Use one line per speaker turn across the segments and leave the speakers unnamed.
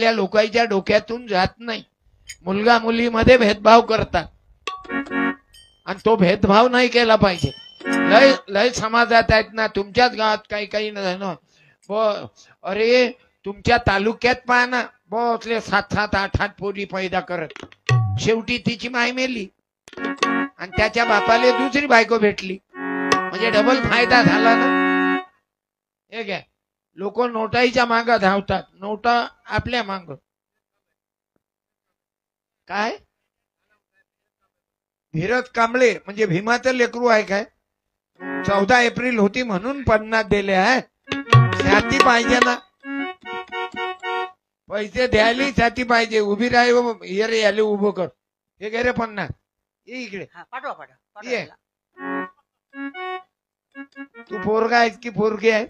आपल्या लोकांच्या डोक्यातून जात नाही. मुलगा मुलीमध्ये भेदभाव करतात आणि तो भेदभाव नाही केला पाहिजे. लय लय समाजात आहेत ना, तुमच्याच गावात काही काही जण अरे तुमच्या तालुक्यात पहा ना, बसले 7-7 8-8 पोरी पैदा करत, शेवटी तिची माय मेली आणि त्याच्या बापाले दुसरी बायको भेटली, म्हणजे डबल फायदा झाला ना. हे घ्या, लोक नोटाईच्या मागे धावतात, नोटा आपल्या माग. काय धीरज कांबळे म्हणजे भीमाचं लेकरू आहे काय? 14 एप्रिल होती म्हणून 50 दिले आहे. छाती पाहिजे ना, पैसे द्यायला छाती पाहिजे. उभी राही ये रे, याले उभं कर. हे घे रे 50, ये इकडे. ये तू पोरगा आहेस की पोरगी आहे?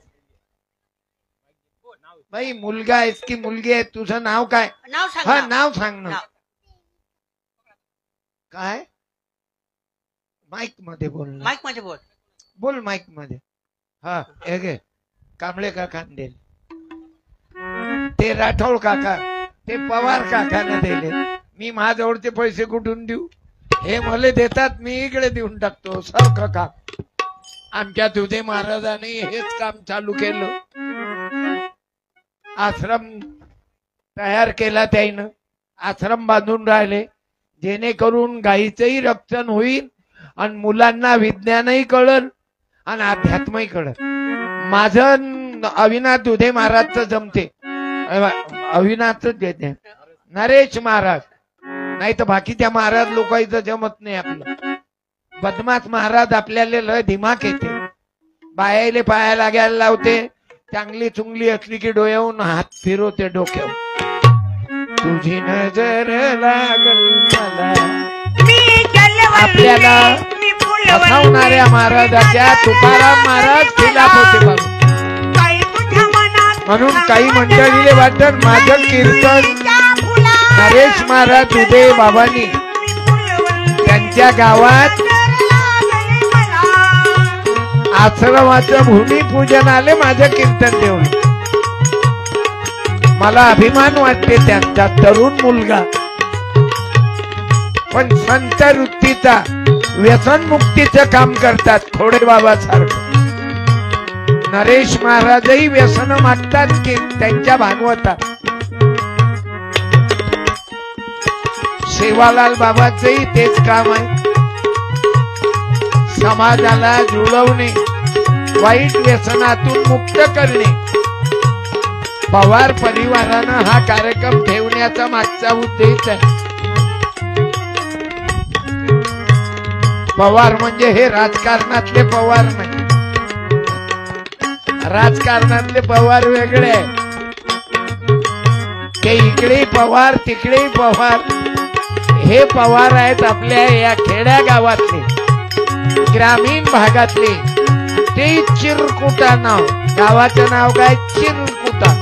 बाई मुलगा आहेस की मुलगी आहे? तुझं नाव काय? हा नाव सांग ना. काय? माईक मध्ये बोल.
माईक मध्ये बोल.
बोल माईक मध्ये. हा हे घे, कांबळे काका दिले, ते राठोड काका, ते पवार काकाने दिले. मी माझ्याजवळचे पैसे कुठून देऊ? हे मला देतात, मी इकडे देऊन टाकतो. सारखं काम आमच्या तुझे महाराजांनी हेच काम चालू केलं. आश्रम तयार केला त्यानं, आश्रम बांधून राहिले जेणेकरून गायीचंही रक्षण होईल आणि मुलांना विज्ञानही कळल आणि अध्यात्मही कळल. माझं अविनाश दुधे महाराजचं जमते, अविनाशच देते, नरेश महाराज, नाही तर बाकीच्या महाराज लोकांचं जमत नाही. आपलं बदमाश महाराज आपल्याला लय दिमाग येते, बायाले पाया लागायला लावते, चांगली चुंगली असली की डोळ्याहून हात फिरवते डोक्यावर. तुझी नजर लागल मला. आपल्याला फसवणाऱ्या महाराजाच्या तुकाराम महाराज खिलाफ होते म्हणून काही मंडळीले वाटत माझं कीर्तन नरेश महाराज दुधे बाबांनी त्यांच्या गावात आश्रमाचं भूमिपूजनाले माझं कीर्तन ठेवलं. मला अभिमान वाटते त्यांचा. तरुण मुलगा पण संत वृत्तीचा, व्यसनमुक्तीचं काम करतात खोडे बाबा सारखं. नरेश महाराजही व्यसन मागतात की त्यांच्या भागवतात. सेवालाल बाबाचंही तेच काम आहे, समाजाला जुळवणे, वाईट व्यसनातून मुक्त करणे. पवार परिवारानं हा कार्यक्रम ठेवण्याचा मागचा उद्देश आहे. पवार म्हणजे हे राजकारणातले पवार नाही, राजकारणातले पवार वेगळे आहे. ते इकडे पवार तिकडे पवार. हे पवार आहेत आपल्या या खेड्या गावातले, ग्रामीण भागातले. ते चिरकुटा नाव, गावाचं नाव काय? चिरकुटा.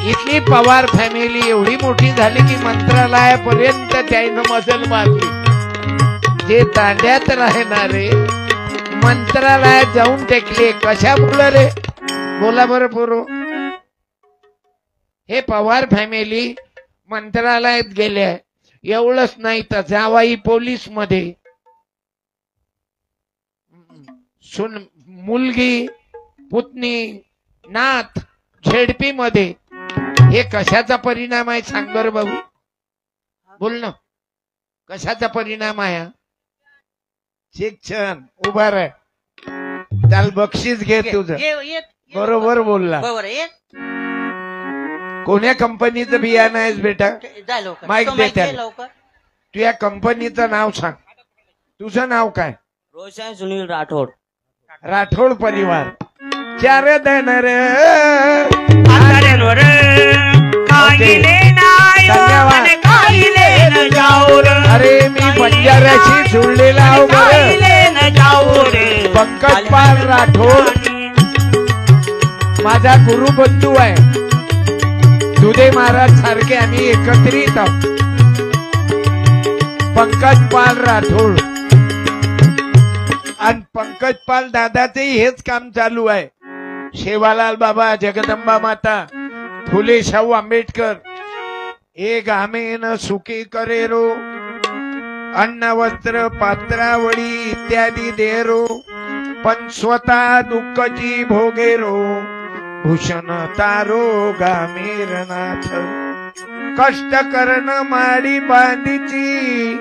इथली पवार फॅमिली एवढी मोठी झाली की मंत्रालयापर्यंत त्यानं मजल मारली. जे तांड्यात राहणारे मंत्रालयात जाऊन टेकले. कशामुळे रे? बोला बरं पोरो. हे पवार फॅमिली मंत्रालयात गेले. एवढंच नाही तर जावाई पोलीस मध्ये, मुलगी पुतणी नाथ झेडपी मध्ये. हे कशाचा परिणाम आहे सांग बर बाबू? बोल ना, कशाचा परिणाम आहे? शिक्षण. उभा राह, त्याला बक्षीस घे तुझं. बरोबर बोलला. कोण्या कंपनीचं बियाणं आहेस बेटा? माईक दे त्याला. तू या कंपनीचं नाव सांग. तुझं नाव काय?
रोशन सुनील राठोड.
राठोड परिवार. चार धनर अरे मी बंजाऱ्याशी जुळलेला पंकज पाल राठोड माझा गुरुबंधू आहे. दुधे महाराज सारखे आम्ही एकत्रित आहोत. पंकज पाल राठोड आणि पंकज पाल दादाचेही हेच काम चालू आहे. शेवालाल बाबा, जगदंबा माता, फुले शाहू आंबेडकर, ए गामेन सुखी करेरो, अन्न वस्त्र पात्रावळी इत्यादी देरो, पण स्वतः दुःखची भोगेरो, भूषण तारो गामेरनाथ, कष्ट करण माडी बांधीची,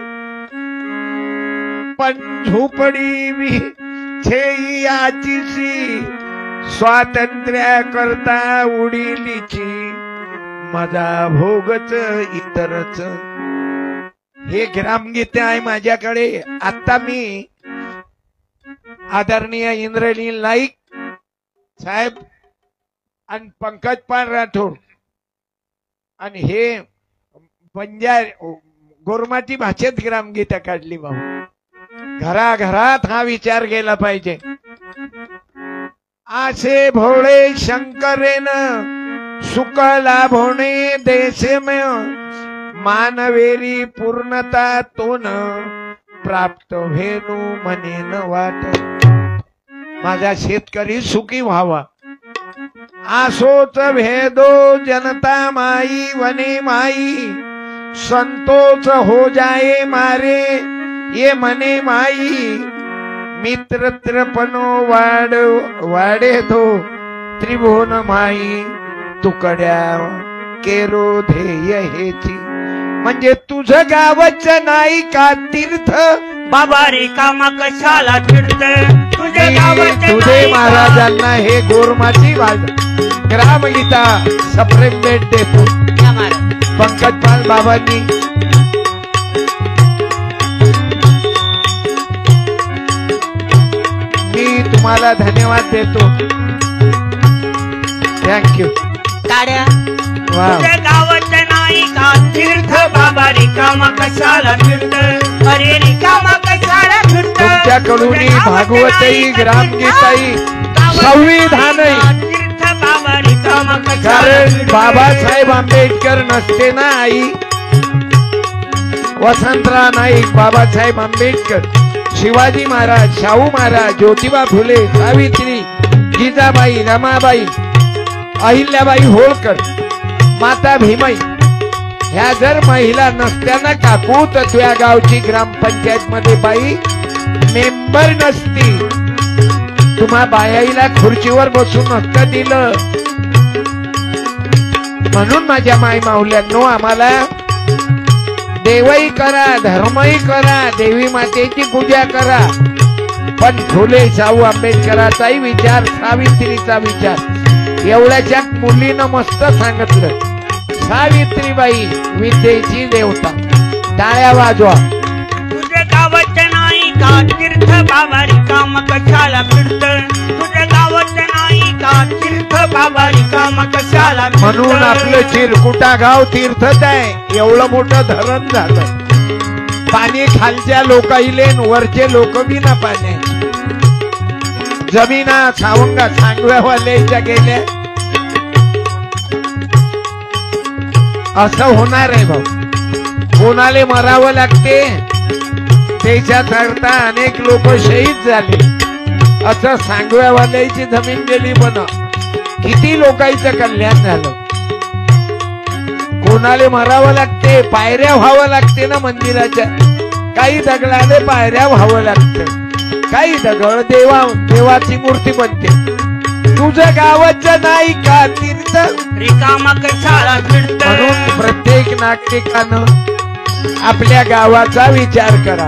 पण झोपडी बी छेई आचीसी, स्वातंत्र्य करता उडीलीची, माझा भोगच इतरच. हे ग्रामगीते आहे माझ्याकडे. आता मी आदरणीय इंद्रनील नाईक साहेब आणि पंकज पाल राठोड आणि हे पंजाब गोरमाटी भाषेत ग्रामगीता काढली भाऊ. घराघरात हा विचार केला पाहिजे. आसे भोळे शंकरेन सुख लाभोणे देश में, मानवेरी पूर्णता तोन प्राप्त भेनू मनेन वाट. माझा शेतकरी सुखी व्हावा. आसोच भेदो जनता माई वने माई, संतोष हो जाए मारे ये मने माई, मित्रत्रपनो वाडे दो त्रिभुवन माई, तुकड्या केरो ध्येय हेची. म्हणजे तुझं गावच नाही का तीर्थ,
बाबा रे कामा कशाला फिरत, तुझे गावच
तुझे महाराजांना हे गोरमाची ग्रामगीता सप्रेम भेट देतो पंकज पाल बाबांनी. मी तुम्हाला धन्यवाद देतो. थँक्यू.
काड्या
वा.
तुझे गावच नाही का तीर्थ, बाबा रिकामा कशाला फिरत, अरे रिकामा कशाला फिरत.
तुमच्याकडून भागवतही ग्रामगीताही संविधानही,
तीर्थ बाबा रिकामा कशाला
कारण
फिरत.
बाबासाहेब आंबेडकर नसते ना आई, वसंतराव नाईक, बाबासाहेब आंबेडकर, शिवाजी महाराज, शाहू महाराज, ज्योतिबा फुले, सावित्री, जिजाबाई, रमाबाई, अहिल्याबाई होळकर, माता भीमाई, ह्या जर महिला नसत्याना काकू तर तुझ्या गावची ग्रामपंचायत मध्ये बाई मेंबर नसती. तुम्हा बायाईला खुर्चीवर बसून नसतं दिलं. म्हणून माझ्या माई माऊल्यांनो, आम्हाला देवही करा, धर्मही करा, देवी मातेची पूजा करा, पण फुले शाहू आंबेडकराचाही विचार, सावित्रीचा विचार, एवढ्याच्यात मुलीनं मस्त सांगितलं. सावित्रीबाई विद्येची देवता. टाळ्या वाजवा.
तुझे गावच नाही का तीर्थ, बाबा रिकामा कशाला फिरत, तुझे गावच नाही का तीर्थ, बाबा रिकामा कशाला फिरत.
म्हणून आपलं चिरकुटा गाव तीर्थच आहे. एवढं मोठं धरण झालं. पाणी खालच्या लोकाईले वरचे लोक बी ना पाण्याचे. जमीना सावंगा सांगव्यावाल्याच्या गेल्या. असं होणार आहे भाऊ. कोणाले मरावं लागते. देशाकरता अनेक लोक शहीद झाले. असं सांगव्यावाल्याची जमीन गेली पण किती लोकांचं कल्याण झालं. कोणाले मरावं लागते. पायऱ्या व्हावं लागते ना मंदिराच्या. काही दगडाले पायऱ्या व्हावं लागतं. काही दगड देवाची मूर्ती बनते. तुझं गावाचं नाही का तीर्थ,
रिकामा कशाला फिरत.
म्हणून प्रत्येक नागरिकानं आपल्या गावाचा विचार करा.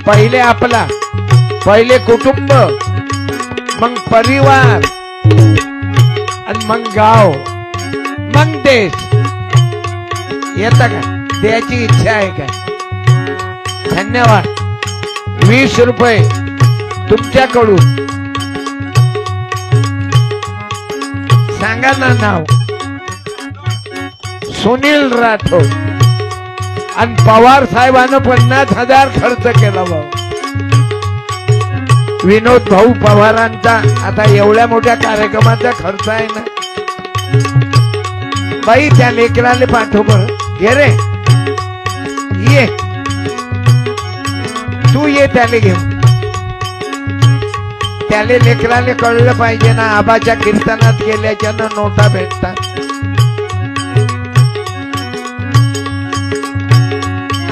पहिले आपला, पहिले कुटुंब, मग परिवार, आणि मग गाव, मग देश. येतं का? द्यायची इच्छा आहे का? धन्यवाद. 20 रुपये तुमच्याकडून. सांगा ना नाव. सुनील राठोड. आणि पवार साहेबांना 50,000 खर्च केला भाऊ. विनोद भाऊ पवारांचा आता एवढ्या मोठ्या कार्यक्रमाचा खर्च आहे ना. बाई त्या लेकराले पाठव बर. ये रे ये, तू ये त्याले घेऊन. त्याले लेकराले कळलं पाहिजे ना, आबाच्या कीर्तनात गेल्याच्यानं नोटा भेटतात.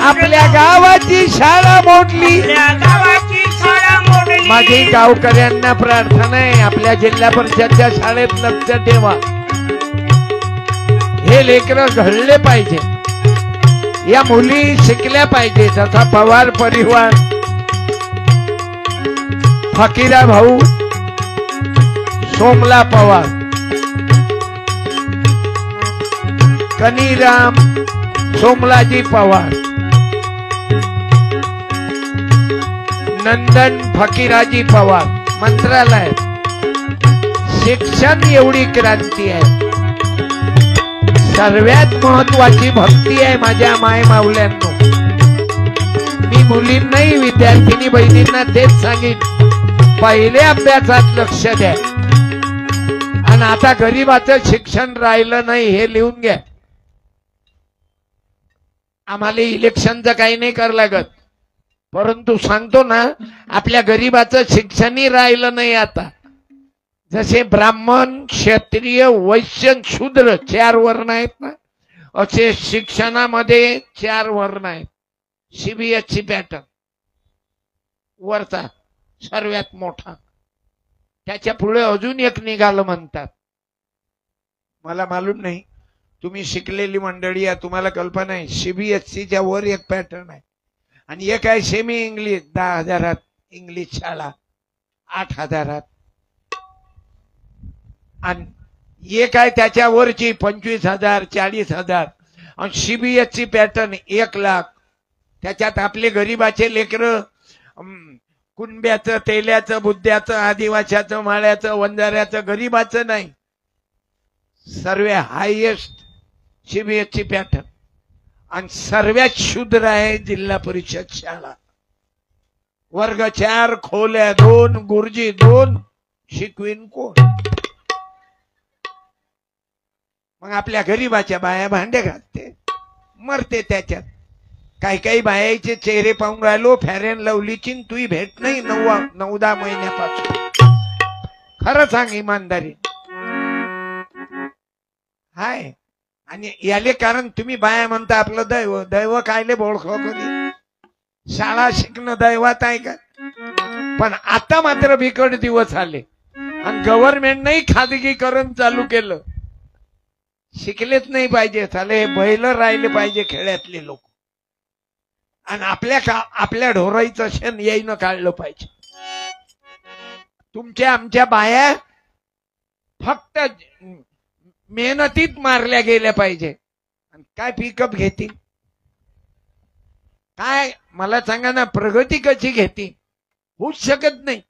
आपल्या गावाची शाळा मोडली,
गावाची शाळा मोडली.
माझी गावकऱ्यांना प्रार्थना आहे, आपल्या जिल्हा परिषदच्या शाळेत लक्ष ठेवा. हे लेकरं घडले पाहिजे, या मुली शिकल्या पाहिजे. जसा पवार परिवार, फकीरा भाऊ, सोमला पवार, कनीराम सोमलाजी पवार, नंदन फकीराजी पवार, मंत्रालय शिक्षण एवढी क्रांती आहे. सर्वात महत्वाची भक्ती आहे माझ्या माय माऊल्यांनो. मी मुलींनाही विद्यार्थिनी बहिणींना तेच सांगेन, पहिले अभ्यासात लक्ष द्या. आणि आता गरीबाचं शिक्षण राहिलं नाही हे लिहून घ्या. आम्हाला इलेक्शनचं काही नाही करावं लागत, परंतु सांगतो ना, आपल्या गरीबाचं शिक्षणही राहिलं नाही आता. जसे ब्राह्मण, क्षत्रिय, वैश्य, शूद्र 4 वर्ण आहेत ना, असे शिक्षणामध्ये 4 वर्ण आहेत. सीबीएसई पॅटर्न वरचा सर्वात मोठा, त्याच्या पुढे अजून एक निघालं म्हणतात. मला मालूम नाही, तुम्ही शिकलेली मंडळी आहे, तुम्हाला कल्पना आहे. सीबीएसईच्या वर एक पॅटर्न आहे आणि एक आहे सेमी इंग्लिश. 10,000 इंग्लिश शाळा, 8,000. आणि एक आहे त्याच्यावरची 25,000, 40,000. आणि सीबीएसई पॅटर्न 1,00,000. त्याच्यात आपले गरीबाचे लेकरं कुणब्याचं, तेल्याचं, बुद्ध्याचं, आदिवाशाचं, माळ्याचं, वंजाऱ्याचं, गरीबाचं नाही, सर्व हायएस्ट सीबीएसई पॅटर्न. आणि सर्वात शूद्र आहे जिल्हा परिषद शाळा. वर्ग 4, खोल्या 2, गुरुजी 2, शिकवीन कोण? मग आपल्या गरीबाच्या बाया भांडे घालते, मरते त्याच्यात. काही काही बायाचे चेहरे पाहून राहिलो, फॅरेन लवलीची तुही भेट नाही 9-10 महिन्यापासून. खरं सांग इमानदारी हाय. आणि याले कारण तुम्ही बाया म्हणता आपलं दैव. दैव कायले बोळखो कधी? शाळा शिकणं दैवात आहे का? पण आता मात्र बिकट दिवस आले आणि गव्हर्नमेंटनेही खाजगीकरण चालू केलं. शिकलेच नाही पाहिजे, चाले बैल राहिले पाहिजे खेड्यातले लोक. आणि आपल्या ढोराईचं शेण येईन काढलं पाहिजे. तुमच्या आमच्या बाया फक्त मेहनतीत मारल्या गेल्या पाहिजे. आणि काय पिकअप घेतील काय? मला सांगा ना, प्रगती कशी घेतील? होऊच शकत नाही.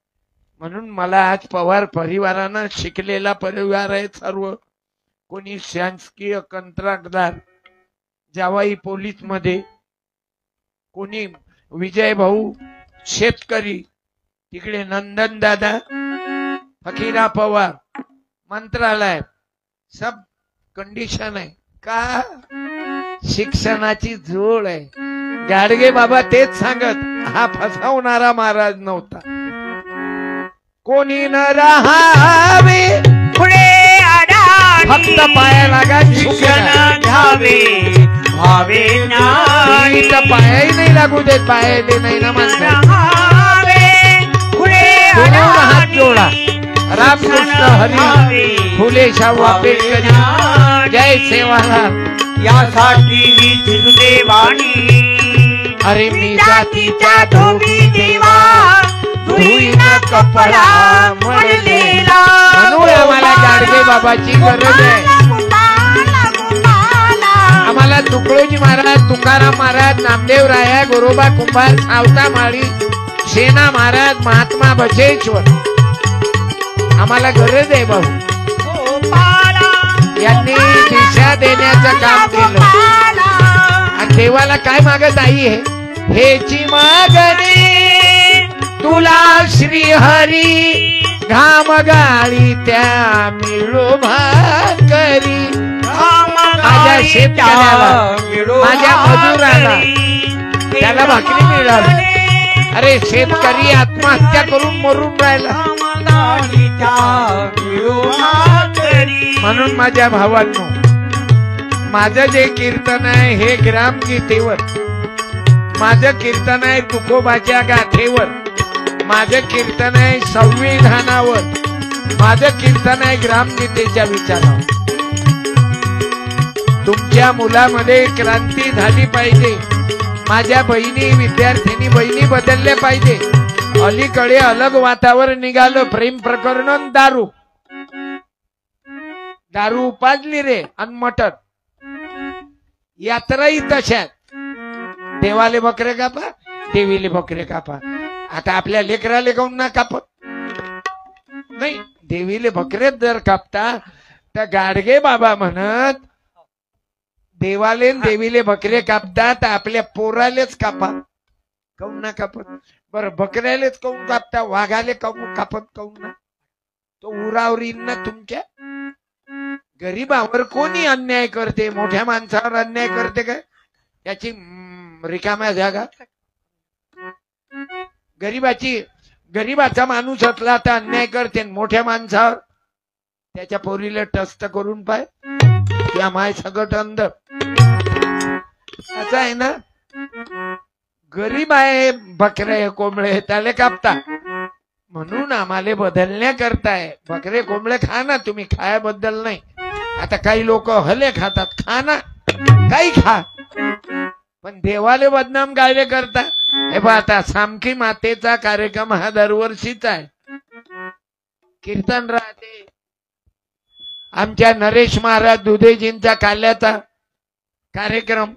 म्हणून मला आज पवार परिवारानं, शिकलेला परिवार आहे सर्व, कोणी शासकीय कंत्राटदार, जावाई पोलीस मध्ये, कोणी विजय भाऊ शेतकरी, तिकडे नंदन दादा, फकीरा पवार मंत्रालय, सब कंडिशन आहे का? शिक्षणाची जोड आहे. गाडगे बाबा तेच सांगत, हा फसवणारा महाराज नव्हता. कोणी न राहावे
पुढे
फक्त पाया लागा,
शिक्षण घ्यावे भावे नाही.
पायाही नाही लागू देत, पायाले नाही ना मानतात.
पुढे
हात जोडा. रामकृष्ण हरी, फुले शाहू आंबेडकरी, जय सेवालाल.
यासाठी देवानी
अरे मी जातीच्या
धोबी देवा, धुईन कपडा मळलेला.
म्हणून आम्हाला गाडगे बाबाची गरज आहे. आम्हाला तुकडोजी महाराज, तुकाराम महाराज, नामदेव राया, गोरोबा कुंभार, सावता माळी, सेना महाराज, महात्मा बसवेश्वर, आम्हाला गरज आहे भाऊ. यांनी दिशा देण्याचं काम केलं. आणि देवाला काय मागत आई आहे? हेची मागणी तुला श्री हरी, घाम गाळी त्या मिळो भाकरी. माझ्या शेतकऱ्याला, माझ्या मजुराला, त्याला भाकरी मिळाली. अरे शेतकरी आत्महत्या करून मरून राहिला.
रामदासीच्या विरोधातरी.
म्हणून माझ्या भावांनो, माझं जे कीर्तन आहे हे ग्रामगीतेवर, माझं कीर्तन आहे तुकोबाच्या गाथेवर, माझं कीर्तन आहे संविधानावर, माझं कीर्तन आहे ग्रामगीतेच्या विचारावर. तुमच्या मुलामध्ये क्रांती झाली पाहिजे. माझ्या बहिणी, विद्यार्थिनी बहिणी बदलल्या पाहिजे. अलीकडे अलग वातावरण निघालं. प्रेम प्रकरण, दारू दारू पाजली रे आणि मटण. यात्राही तशात. देवाले बकरे कापा, देवीले बकरे कापा. आता आपल्या लेकराले काऊन ना कापत नाही. देवीले बकरे जर कापता तर गाडगे बाबा म्हणत देवाले न देवीले बकरे कापतात, आपल्या पोरालेच कापा. काऊन ना कापत? बरं, बकऱ्यालेच काऊन कापता, वाघाले काऊन कापत काऊन ना? तो उरावर येईल ना तुमच्या. गरीबावर कोणी अन्याय करते? मोठ्या माणसावर अन्याय करते काय? त्याची रिकाम्या जागा. गरीबाचा माणूस असला तर अन्याय करते. मोठ्या माणसावर त्याच्या पोरीला टस्त करून पाय, त्या माय सगट अंध. असं आहे ना. गरीब आहे, बकरे कोंबळे त्याला कापता. म्हणून आम्हाला बदलण्या करताय. बकरे कोंबळे खा ना तुम्ही, खायाबद्दल नाही. आता काही लोक हले खातात, खा ना, काही खा, पण देवाले बदनाम गायले करता. हे बा, आता सामकी मातेचा कार्यक्रम हा दरवर्षीच आहे. कीर्तन राहते. आमच्या नरेश महाराज दुधेजींचा काल्याचा कार्यक्रम.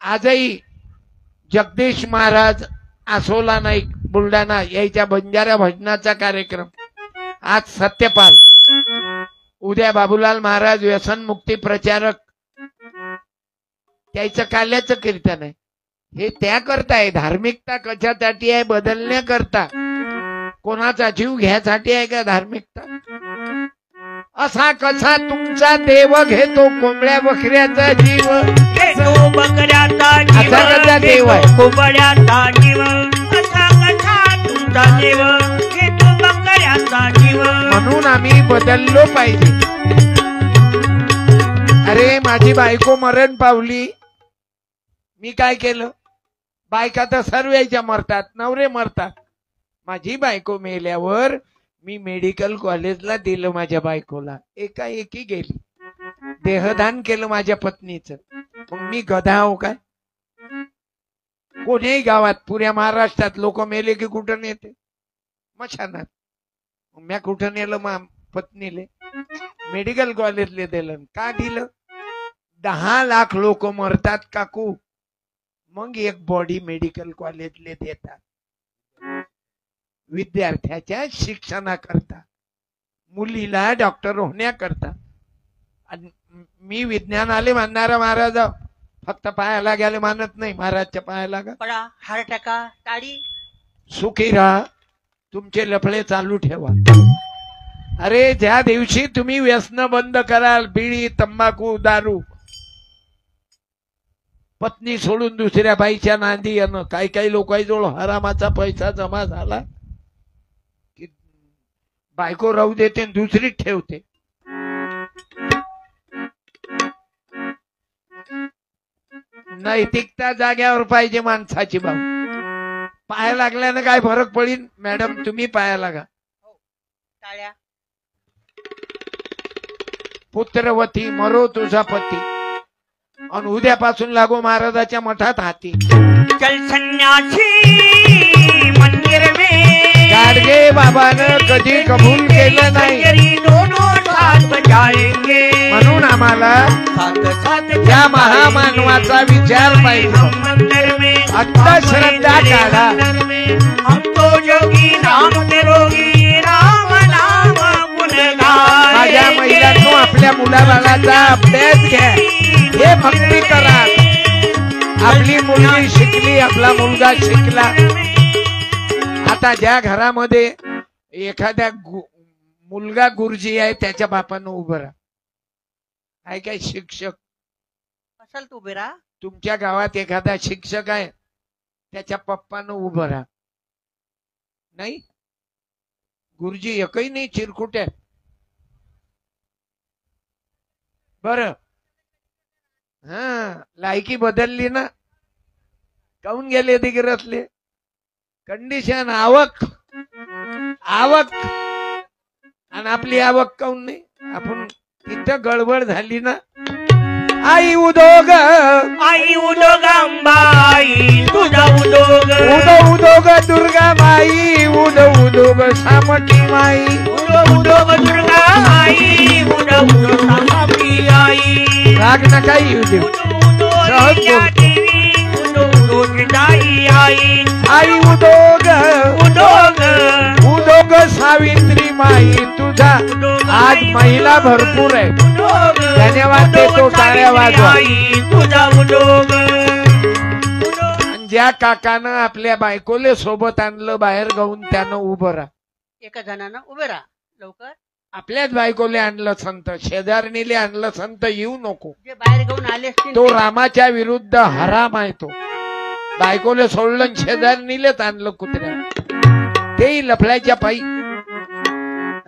आजही जगदीश महाराज आसोला नाईक बुलढाणा याच्या बंजारा भजनाचा कार्यक्रम. आज सत्यपाल, उद्या बाबूलाल महाराज व्यसनमुक्ती प्रचारक, त्याचं काल्याचं कीर्तन आहे. हे त्या करताय. धार्मिकता कशासाठी आहे? बदलण्याकरता. कोणाचा जीव घ्यायसाठी आहे का धार्मिकता? असा कसा तुमचा देव घेतो कोंबड्या बकऱ्याचा जीव?
घेतो बकऱ्याचा जीव,
असा कसा देव आहे?
कोंबड्याचा जीव. कसा कसा तुमचा देव घेतो बकऱ्याचा जीव.
म्हणून आम्ही बदललो पाहिजे. अरे, माझी बायको मरण पावली, मी काय केलं? बायका तर सर्वांच्या मरतात, नवरे मरतात. माझी बायको मेल्यावर मी मेडिकल कॉलेजला दिलं माझ्या बायकोला. एकाएकी गेली. देहदान केलं माझ्या पत्नीचं. मग मी गधा हो काय? कोणीही गावात, पुऱ्या महाराष्ट्रात लोक मेले की कुठं नेते? मशानात. म्या कुठं नेलं पत्नीले? मेडिकल कॉलेजले दिलं. का दिलं? 10 लाख लोक मरतात काकू, मग एक बॉडी मेडिकल कॉलेजले देतात. विद्यार्थ्याच्या शिक्षणाकरता, मुलीला डॉक्टर होण्याकरता. मी विज्ञानाले मानणारा महाराज, फक्त पायाला गेले मानत नाही. महाराजच्या पायाला गा
पडा, हार टाका, टाळी.
सुखी राहा, तुमचे लफडे चालू ठेवा. अरे, ज्या दिवशी तुम्ही व्यसन बंद कराल, बिडी, तंबाखू, दारू, पत्नी सोडून दुसऱ्या बाईच्या नांदी येणं, काही काही लोकांजवळ हरामाचा पैसा जमा झाला की बायको राहू देते, दुसरीच ठेवते. नैतिकता जाग्यावर पाहिजे माणसाची. भाऊ, पाया लागल्यानं काय फरक पडेल? मॅडम, तुम्ही पाया लागा.
टाळ्या.
पुत्रवती मरो तुझा पती, आणि उद्यापासून लागो महाराजाच्या मठात हाती.
चल संन्यासी मंदिर में,
गाडगे बाबानं कधी कबूल केलं नाही.
दोनों साथ बजाएंगे.
म्हणून आम्हाला
साथ साथ
या महामानवाचा विचार पाहिजे.
मंदिर में
अंधश्रद्धा काढा.
हम तो जोगी राम के रोगी, राम नाम गुण गाएंगे.
माझ्या महिलांनो, आपल्या मुलाबाळाचा अभ्यास घ्या, हे भक्ती करा. आपली मुलगी शिकली, आपला मुलगा शिकला. आता ज्या घरामध्ये एखाद्या मुलगा गुरुजी आहे, त्याच्या बापानं उभं राहा. आहे काय शिक्षक?
असल तू बेरा.
तुमच्या गावात एखादा शिक्षक आहे, त्याच्या पप्पानं उभं राहा. नाही गुरुजी एकही नाही चिरकुट्या. बर हा लायकी बदलली ना. काऊन गेले दिगरतले कंडिशन आवक आवक आणि आपली आवक काऊन नाही. आपण तिथं गडबड झाली ना. आई उदोग
अंबाई तुझा उदोग
उदोग दुर्गा माई उदोग सामटी माई
उदोग दुर्गा आई उदोग सामटी आई
राग नका येऊ देऊ. सहज बोलतो.
आई
उदोग
उदोग
उदोग सावित्री माई तुझा आज महिला भरपूर आहे. धन्यवाद देतो. टाळ्या वाजवा.
तुझा उदोग.
ज्या काकानं आपल्या बायकोले सोबत आणलं बाहेर गाऊन त्यानं उभं राहा.
एका जणांना उभे राहा लवकर.
आपल्याच बायकोले आणलं संत शेजारणीले आणलं संत येऊ नको.
जे बाहेर घेऊन आले असतील
तो रामाच्या विरुद्ध हराम आहे. तो बायकोले सोडलं शेजारणीलेच आणलं कुत्र्या. तेही लफड्याच्या पायी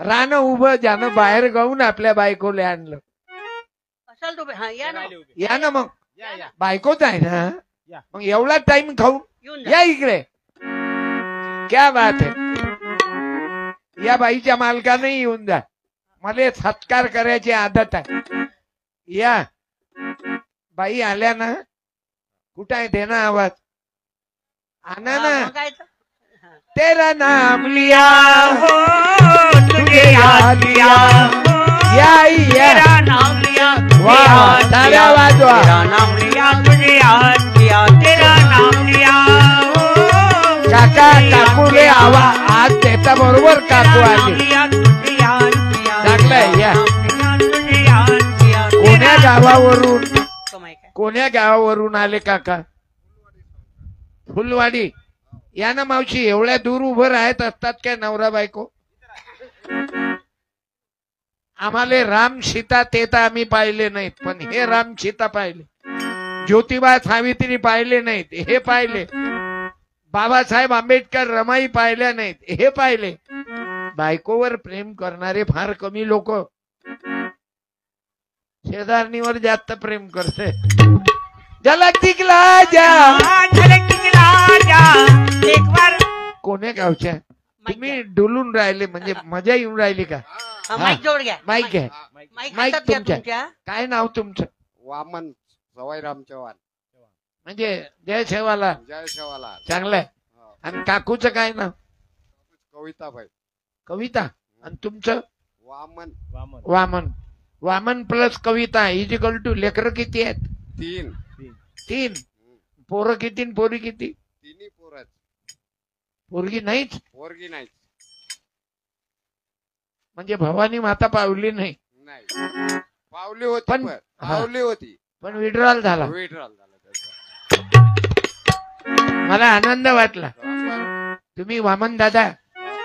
रान उभं ज्यानं बाहेर गाऊन आपल्या बायकोले आणलं.
असाल तो हा या ना.
या ना मग बायकोच आहे ना. मग एवढा टाइम खाऊन
येऊन जा.
या इकडे. क्या बात आहे. या बाईच्या मालकाने येऊन जा. मला सत्कार करायची आदत आहे. या बाई आल्या ना. कुठं आहे दे ना आवाज. आना
हा,
ना.
मग काय तर? हा.
तेरा नाम लिया
हो तुझे याद लिया
या आई या.
तेरा नाम लिया
वाह टाळ्या वाजवा.
तेरा नाम लिया तुझे याद लिया तेरा नाम लिया
काका काकूले आवा आज त्याच्या बरोबर काकू आले. चांगलंय या. कोण्या गावावरून
कमाई काय
कोण्या गावावरून आले काका. फुलवाडी. या ना मावशी. एवढ्या दूर उभं राहत असतात काय नवरा बायको. आम्हाला राम सीता ते तर आम्ही पाहिले नाहीत पण हे राम सीता पाहिले. ज्योतिबा सावित्री पाहिले नाहीत हे पाहिले. बाबासाहेब आंबेडकर रमाई पाहिल्या नाहीत हे पाहिले. बायकोवर प्रेम करणारे फार कमी लोक. शेजारणीवर जास्त प्रेम करते. झलक दिखला जा.
एक बार
कोण्या गावच्या तुम्ही डुलून राहिले म्हणजे मजा येऊन राहिली का.
हा, माईक जवळ घ्या.
माईक घ्या.
माईक
माईक
हातात घ्या
तुमच्या.
तुमच्या.
काय नाव तुमचं.
वामन सवाईराम चव्हाण.
म्हणजे जय सेवाला.
जय सेवाला.
चांगलंय. आणि काकूचं काय नाव.
कविताबाई.
कविता. आणि तुमचं
वामन.
वामन. वामन प्लस कविता इजिकल टू. लेकरं किती आहेत.
3.
3. पोरं किती आणि पोरी किती.
तिन्ही पोरच.
पोरगी नाहीच.
पोरगी नाही.
म्हणजे भवानी माता पावली नाही.
नाही पावली होती
पण-
पण पावली होती
पण विड्रॉल झाला.
विड्रॉल झाला त्याचा.
मला आनंद वाटला. तुम्ही वामन दादा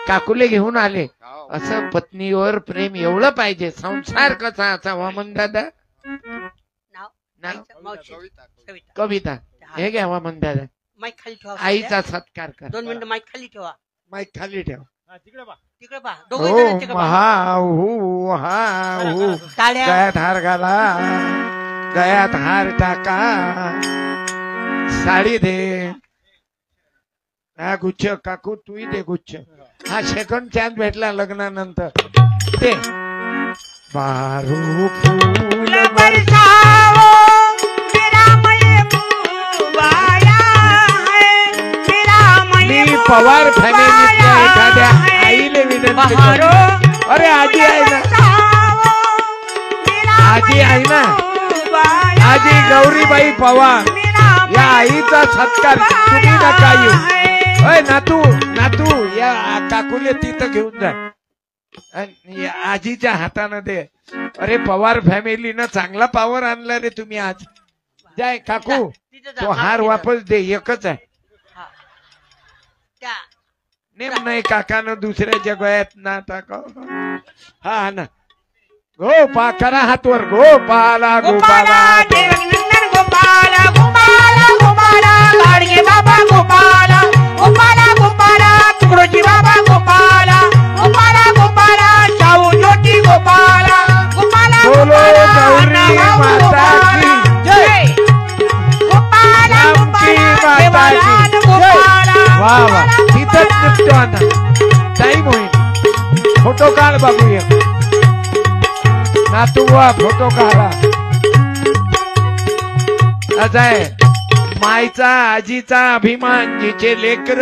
काकुले घेऊन आले.
हो.
असं पत्नीवर प्रेम एवढं पाहिजे. संसार कसा असा वामन दादा.
नाव
नाव
आईचं, मावशी.
कविता.
कविता.
कविता. हे घ्या वामन दादा.
माईक खाली ठेवा.
आईचा सत्कार कर.
2 मिनिटं माईक खाली ठेवा.
माईक खाली ठेव.
तिकडे पहा. दोघं जण तिकडे
हो
पहा.
हा हू हा हू.
टाळ्या.
गळ्यात हार घाला. गळ्यात हार टाका. साडी दे. हा गुच्छ काकू तूही दे गुच्छ. हा सेकंड चान्स भेटला लग्नानंतर. ते बारू फूल
बरसाओ मेरा महबूब आया है मेरा
मी
महबूब
पवार फॅमिलीतल्या
आया
एखाद्या
है.
आईले विनंती
बहारो
करतो. अरे आजी आहे ना.
बरसाओ मेरा
आजी आहे ना.
महबूब आया
आजी गौरीबाई पवार.
मेरा
या आईचा सत्कार तुम्ही नका येऊ. अय नातू नातू या काकूले तिथं घेऊन जा. आणि या आजीच्या हातानं दे. अरे पवार फॅमिलीनं चांगला पावर आणला रे तुम्ही आज. जाय काकू
तिथं जा.
तो हार
तिथं.
वापस दे. एकच आहे.
हा. त्या.
नेम नाही काकानं दुसऱ्याच्या गळ्यात ना टाका. हा ना. गोपा करा हातवर. गोपाला
गोपाला
गोपाला.
देवनंदन गोपाला गोपाला गोपाला गाडगे बाबा गोपाला गोपाला गोपाला तुकडोजी बाबा गोपाला गोपाला गोपाला शाहू ज्योती गोपाला गोपाला
बोलो
गोपाला,
गौरी
अण्णाभाऊ
माता
गोपाला,
की
जय गोपाला
राम की
गोपाला
माता
देवालाल
की
गोपाला
वा वा तिथंच निघतो आता टाईम होईल फोटो काढ बाबू एक नातू वा फोटो काढा असं आहे मायचा आजीचा अभिमान जिचे लेकर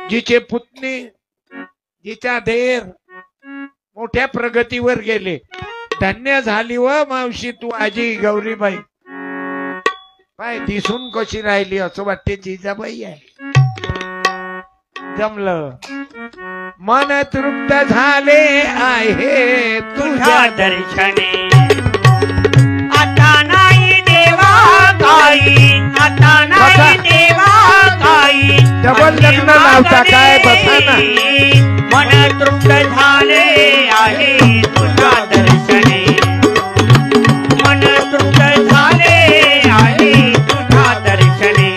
जिचे पुतणी जिच्या देर मोठ्या प्रगतीवर गेले धन्य झाली व मावशी तू आजी गौरीबाई पाय दिसून कशी राहिली असं वाटते जिजाबाई आहे जमलं मन तृप्त झाले आहे
तुझ्या
तुझ्या
दर्शने आता नाही देवा काही आता नाही
बसा.
देवा काही
डबल लग्न लावता काय? बसा ना.
मन तृप्त झाले आहे तुझ्या दर्शने मन तृप्त झाले आहे तुझ्या दर्शने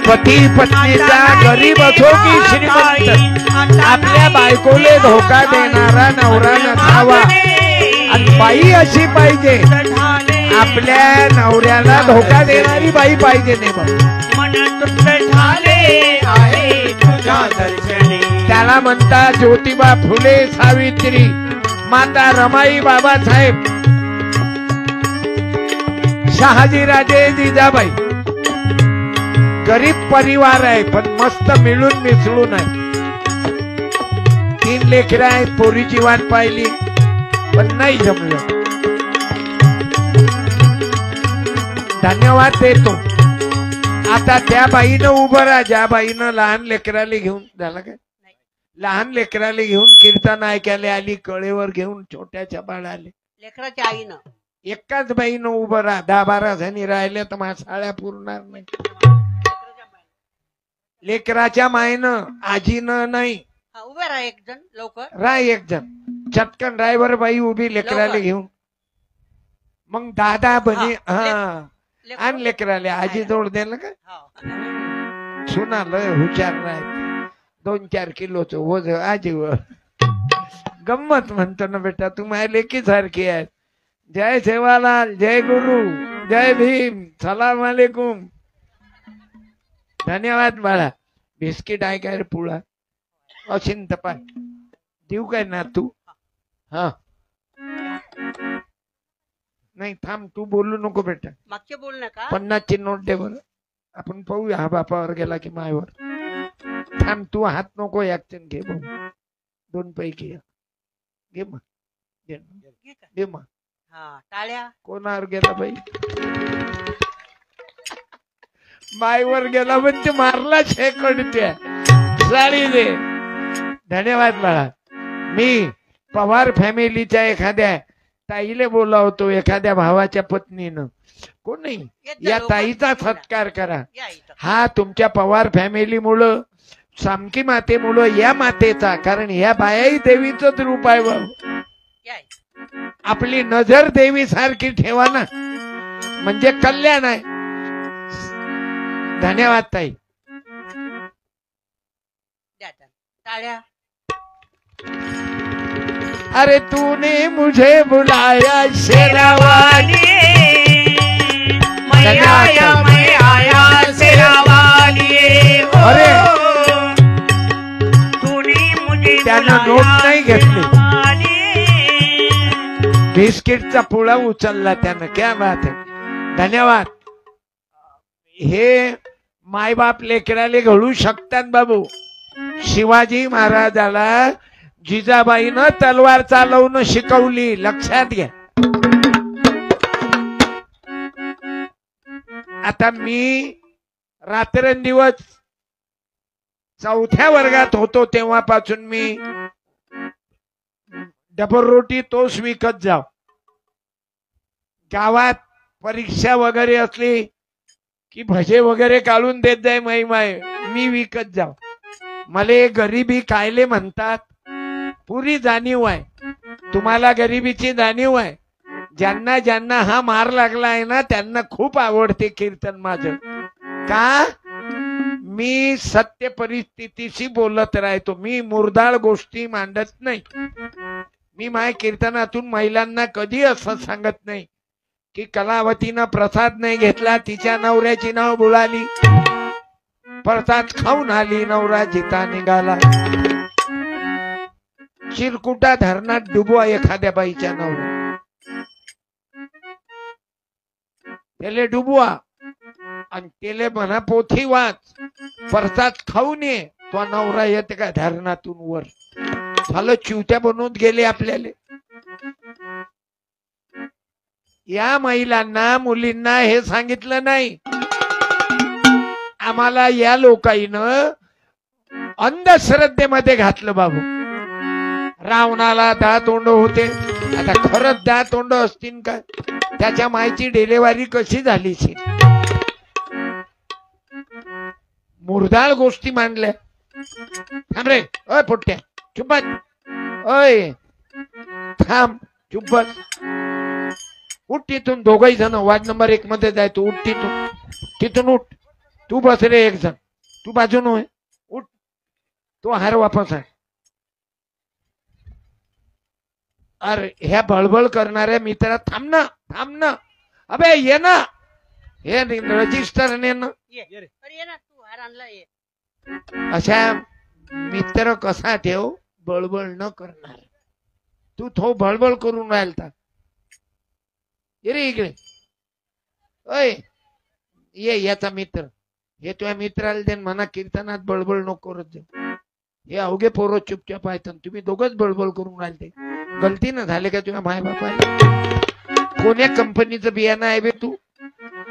पती पत्नीचा गरीब असो की श्रीमंत आपल्या बायकोले धोका देणारा नवरा नसावा आणि बाई अशी पाहिजे आपल्या नवऱ्याला धोका देणारी बाई पाहिजे नाही बघ
मन तृप्त झाले आहे तुझ्या दर्शने
त्याला म्हणतात ज्योतिबा फुले सावित्री माता रमाई बाबासाहेब शहाजीराजे जिजाबाई गरीब परिवार आहे पण मस्त मिळून मिसळून आहे 3 लेकरं आहेत पोरीची वाट पाहिली पण नाही जमलं धन्यवाद देतो आता त्या बाईनं उभं राहा ज्या बाईनं लहान लेकराला घेऊन झालं काय लहान लेकराला घेऊन कीर्तन ऐकायला आली कळेवर घेऊन छोट्याच्या बाळाले
लेकराच्या आईनं
एकाच बाईनं उभं राहा 10-12 जणी राहिल्या तर माझ्या साड्या पुरणार नाही लेकराच्या मायनं आजीनं नाही
हा, उभे राहा एक जण लवकर
राय एक जण चटकन ड्रायव्हर बाई उभी लेकराला
लवकर.
घेऊन मग दादा बनी
हा,
हा
लेकरं.
आणि लेकराला आजी जोड द्यायला का
हो.
सुना लय हुशार नाही 2-4 किलोच ओझ आजीवर गंमत म्हणतो ना बेटा तू माझ्या लेकी सारखी आहे जय सेवालाल जय गुरु जय भीम सलाम अलैकुम धन्यवाद बाळा बिस्किट आहे काय रे पुळा अशिन तपाय देऊ काय ना तू हा नाही थांब तू बोलू नको बेटा
मागचे बोल नका
50ची नोट दे बरं आपण पाहूया हा बापावर गेला की मायवर थांब तू हात नको ऍक्शन घे भाऊ 2 पैकी एक. घे मग घे
घे का?
घे मग
हा टाळ्या
कोणावर गेला बाई मायवर गेला म्हणजे मारला शेकडत्या साडी दे धन्यवाद बाळा मी पवार फॅमिलीच्या एखाद्या ताईले बोलावतो एखाद्या भावाच्या पत्नीनं कोण नाही
येत जा
या
लवकर.
ताईचा सत्कार करा
या इथं.
हा तुमच्या पवार फॅमिलीमुळं सामकी मातेमुळं या मातेचा कारण ह्या बायाही देवीचंच रूप आहे बाबा
या इथं.
आपली नजर देवी सारखी ठेवा ना म्हणजे कल्याण आहे धन्यवाद ताई
द्या त्या. टाळ्या
अरे तूने मुझे बुलाया शेरावाली
मैं आया शेरावाली
अरे
तूने मुझे
त्यानं नोट नाही घेतली बिस्किटचा पुळा उचलला त्यानं क्या बात आहे धन्यवाद हे मायबाप लेकराले घडू शकतात बाबू शिवाजी महाराजाला जिजाबाईनं तलवार चालवणं शिकवली लक्षात घ्या आता मी रात्रंदिवस 4थ्या वर्गात होतो तेव्हापासून मी डबल रोटी तोच विकत जाव गावात परीक्षा वगैरे असली की भजे वगैरे काढून देत जाय माय मी विकत जाव मला गरिबी कायले म्हणतात पुरी जाणीव आहे तुम्हाला गरिबीची जाणीव आहे ज्यांना ज्यांना हा मार लागला आहे ना त्यांना खूप आवडते कीर्तन माझं का मी सत्य परिस्थितीशी बोलत राहतो. मी मुरदाळ गोष्टी मांडत नाही. मी माझ्या कीर्तनातून महिलांना कधी असं सांगत नाही की कलावतीनं प्रसाद नाही घेतला, तिच्या नवऱ्याची नाव बुडाली, प्रसाद खाऊन आली, नवरा जिता निघाला. चिरकुटा धरणात डुबवा एखाद्या बाईच्या नवरा, त्याले डुबवा आणि त्याले म्हणा पोथी वाच, प्रसाद खाऊन ये. तो नवरा येते का धरणातून वर? झालं चिवत्या बनवून गेले आपल्याला. या महिलांना मुलींना हे सांगितलं नाही. आम्हाला या लोकांनं अंधश्रद्धेमध्ये घातलं बाबू. रावणाला 10 तोंड होते, आता खरंच 10 तोंड असतील का? त्याच्या मायची डिलेवरी कशी झाली? मुरदाळ गोष्टी मांडल्या. थांब रे, अय पोट्ट्या चुप, अय थांब चुप, उठ तिथून. दोघही जण वार्ड नंबर 1 मध्ये जाय. तू उठ तिथून, तिथून उठ. तू बस रे, एक जण तू बाजून होय, उठ. तो हार वापस आहे. अरे ह्या बळबळ करणाऱ्या मित्रा, थांब ना, थांब ना. अबे ये ना, हे रजिस्टर ने ना.
अरे ये ना, तू हार आणला ये.
अशा मित्र कसा ठेव, बळबळ न करणार. तू थो बळबळ करून राहिलता. ये रे इकडे, अय ये याचा मित्र. हे तुझ्या मित्राला दे म्हणा कीर्तनात बळबळ नको करत जाऊ. हे अवघे पोरं चुपचाप आहेत, तुम्ही दोघच बळबळ करून राहिले. गलती न झाले का तुझ्या माय बापाला? कोण्या कंपनीचं बियाणं आहे बे तू?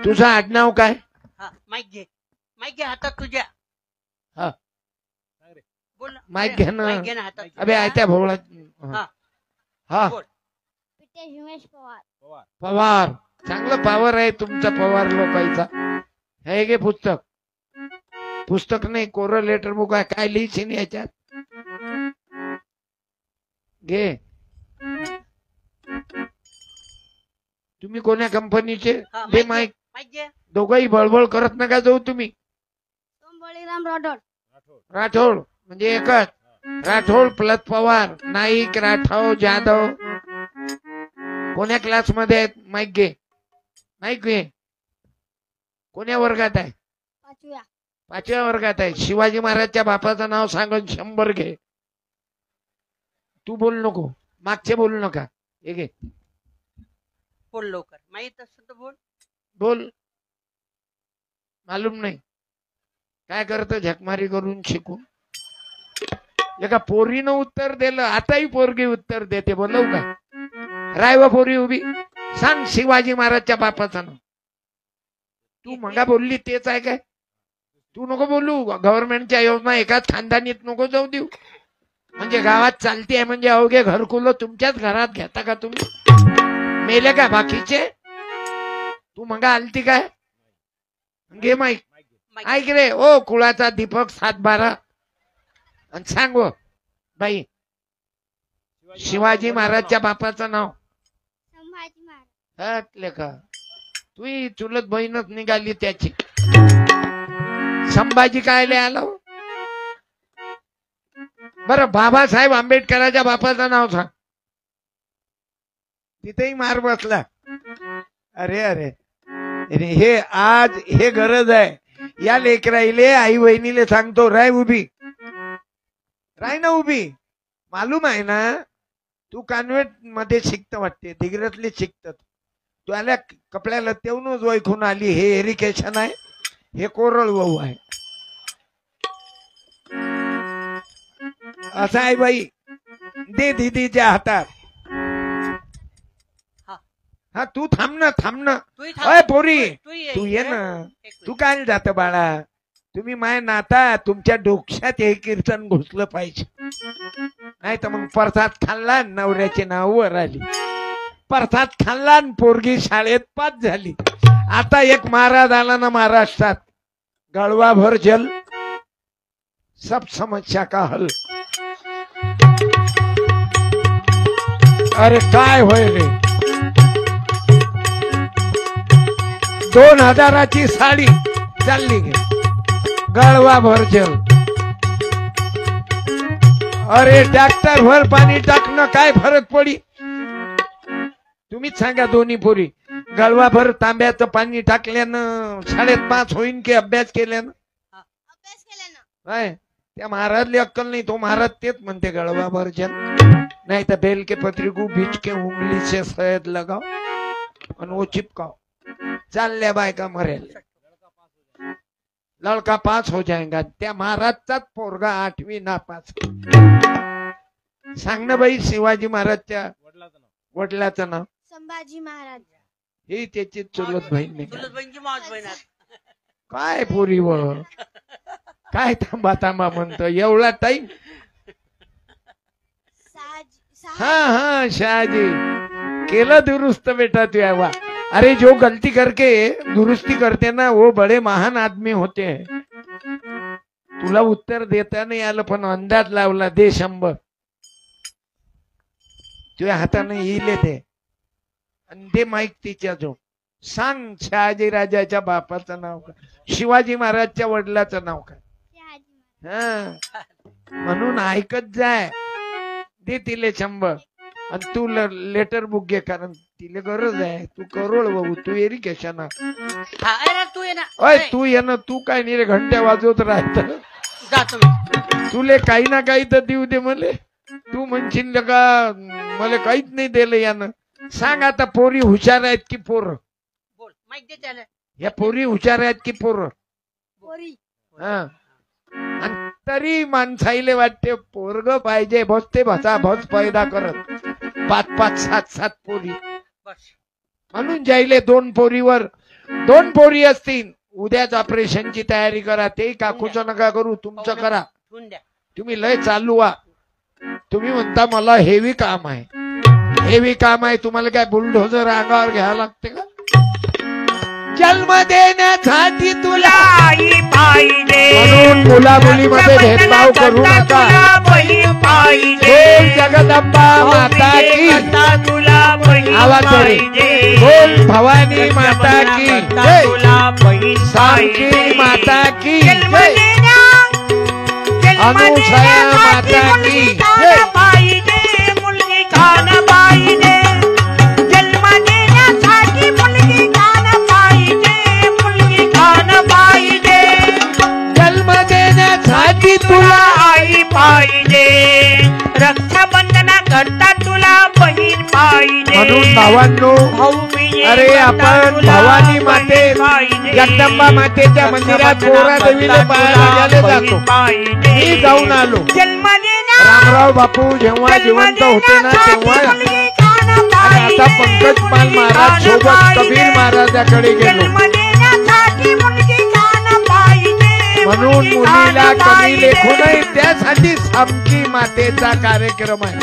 तुझं आडनाव काय?
माईक घे, माईक घे हातात तुझ्या.
हा
बोल ना.
माईक घे ना.
माईक घे ना हातात.
अबे आयत्या भोवळा. हा
बोल.
उमेश पवार.
पवार, चांगलं पॉवर आहे तुमचा पवार लोकांचा. हे घे पुस्तक. पुस्तक नाही, कोरलेटर बुक आहे. काय लिहिशील याच्यात? घे. तुम्ही कोण्या कंपनीचे? दे माईक.
माईक घे.
दोघही बळबळ करत नका जाऊ तुम्ही.
बळीराम राठोड.
राठोड म्हणजे एकच. राठोड प्लस पवार. नाईक, राठोड, जाधव. कोण्या क्लास मध्ये आहेत? माईक घे, माईक घे. कोण्या वर्गात आहे?
5व्या.
5व्या वर्गात आहे. शिवाजी महाराजच्या बापाचं नाव सांगून 100 घे. तू बोल नको, मागचे बोलू नका. हे घे,
बोल लवकर. माहित असं तर बोल.
बोल. मालूम नाही काय करतं, झकमारी करून शिकून. एका पोरीनं उत्तर दिलं, आताही पोरगी उत्तर देते. बोलव का? रायवा पोरी उभी, सांग शिवाजी महाराजच्या बापाचं नाव. तू मंगा बोलली तेच आहे काय? तू नको बोलू. गव्हर्नमेंटच्या योजना एकाच खानदानीत नको जाऊ देऊ. म्हणजे गावात चालती आहे म्हणजे अवघे घरकुल तुमच्याच घरात घेता का तुम्ही? मेले का बाकीचे? तू मंगा आलती काय? घे माईक. ऐक रे, ओ कुळाचा दीपक 712 आणि सांग बाई शिवाजी महाराजच्या बापाचं नाव.
संभाजी महाराज.
हटले का? तू चुलत बहीणच निघाली त्याची. संभाजी काय आला? बरं बाबासाहेब आंबेडकरांच्या बापाचं नाव सांग. तिथेही मार बसला. अरे अरे, हे आज हे गरज आहे. या लेकराईले आई बहिणीले सांगतो, राय उभी, राय ना उभी. मालूम आहे ना तू कॉन्व्हेंट मध्ये शिकत वाटते, दिग्रतले शिकत. तू आल्या कपड्याला तेवूनच ओळखून आली. हे एरिकेशन आहे, हे कोरळ वाहू आहे. असं आहे बाई. दे दीदीच्या हातात. हा तू थांब ना, थांब ना. अय पोरी, तू ये ना. तू काय जात बाळा? तुम्ही माय नाता, तुमच्या डोक्यात हे कीर्तन घुसलं पाहिजे. नाही तर मग प्रसाद खाल्ला, नवऱ्याची नाव वर आली. प्रसाद खाल्ला, पोरगी शाळेत पास झाली. आता एक महाराज आला ना महाराष्ट्रात, गळवा भर जल सब समस्या का हल. अरे काय होय रे? 2000ची साडी चालली गे. गळवा भर जल. अरे ट्रॅक्टर भर पाणी टाकणं काय फरक पडी? तुम्हीच सांगा दोन्ही पोरी. गळवाभर तांब्याचं पाणी टाकल्यानं 5.5 होईन की अभ्यास केल्यानं?
अभ्यास केल्यानं.
काय त्या महाराजली अक्कल नाही. तो महाराज तेच म्हणते गळवाभर जल. नहीं तो बेल के पत्री को बीच के उंगली से शहद लगाओ और वो चिपकाओ. चालल्या बायका मरेल. लड़का पास हो जाएगा. त्या महाराजचाच पोरगा 8वी नापास. सांग ना बाई शिवाजी महाराजच्या वडिलाचं नाव.
संभाजी महाराज.
ही त्याची चुलत बहीण नाही.
चुलत बहिणीची मावस बहीण आहे.
काय पोरी व काय थांबा थांबा म्हणतो एवढा टाइम. हाँ हाँ शाहजी केला दुरुस्त बेटा तू आवा. अरे जो गलती करके दुरुस्ती करते ना वो बड़े महान आदमी होते हैं. तुला उत्तर देता नाही आलं पण अंदाज लावला. दे 100 तुझ्या हाताने येईल ते. आणि दे माईक तिच्या जो. सांग शहाजी राजाच्या बापाचं नाव काय? शिवाजी महाराजच्या वडिलाचं नाव काय? हा म्हणून ऐकत जाय. दे तिले 100 आणि तू लेटर बुक घे कारण तिला गरज आहे. तू करोड बाबू तू येरी कशाना.
हा, अरे तू ये ना.
अय तू ये ना. तू काय नाही रे घंट्या वाजवत राहत.
जातो मी.
तुले काही ना काही तर देऊ दे मले. तू म्हणशील का मला काहीच नाही दिलं यानं. सांग आता पोरी हुशार आहेत की पोर?
बोल माहिती दे त्याला.
या पोरी हुशार आहेत की पोर?
पोरी.
हा आणि तरी माणसाईले वाटते पोरग पाहिजे. बसते भसा भस पैदा करत 5-5 7-7 पोरी.
बस
म्हणून जाईले 2 पोरीवर 2 पोरी असतील. उद्याच ऑपरेशनची तयारी करा. ते काकूचं नका करू तुमचं करा.
ठेवून द्या.
तुम्ही लय चालू व्हा. तुम्ही म्हणता मला हेवी काम आहे. हेवी काम आहे तुम्हाला काय बुलडोझर अंगावर घ्यावं लागते का? जन्म देण्यासाठी तुला
आई पाहिजे.
म्हणून मुला मुलीमध्ये भेदभाव करू नका.
तुला बहीण पाहिजे.
बोल जगदंबा माता की.
तुला बहीण
आवाज दे.
पाहिजे.
बोल भवानी माता की जय.
तुला बहीण
सारकी
पाहिजे.
माता की
जन्म
जय.
जन्म
अनुसया माता की जय.
पाहिजे मुलगी खान पाहिजे. जन्म देण्यासाठी मुलगी खान पाहिजे. मुलगी खान पाहिजे.
जन्म देण्यासाठी
तुला
तुला
आई पाहिजे. रक्षाबंधना करता तुला बहीण पाहिजे.
म्हणून भावांनो
भाऊबीजे
अरे
करता
आपण
तुला
भवानी
बहीण
माते
पाहिजे.
जगदंबा मातेच्या मंदिरात पोरा देवीला पाहायला गेले जातो. मी जाऊन आलो.
जन्म देण्या
रामराव बापू जेव्हा जिवंत होते ना तेव्हा. आणि आता पंकज पाल महाराज सोबत कबीर महाराजाकडे गेलो. म्हणून मुलीला कमी लेखू नये त्यासाठी सामकी मातेचा कार्यक्रम आहे.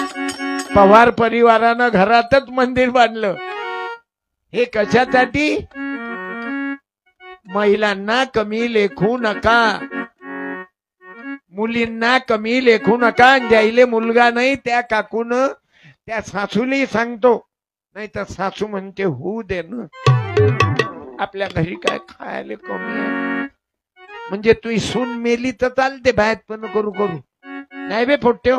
पवार परिवारानं घरातच मंदिर बांधलं. हे कशासाठी? महिलांना कमी लेखू नका. मुलींना कमी लेखू नका. ज्याईले मुलगा नाही त्या काकून त्या सासूली सांगतो. नाही तर सासू म्हणते होऊ दे ना. आपल्या घरी काय खायला कमी आहे म्हणजे तू सून मेली तर चालते. बाहेर पण करू नाही बे पोट्यो.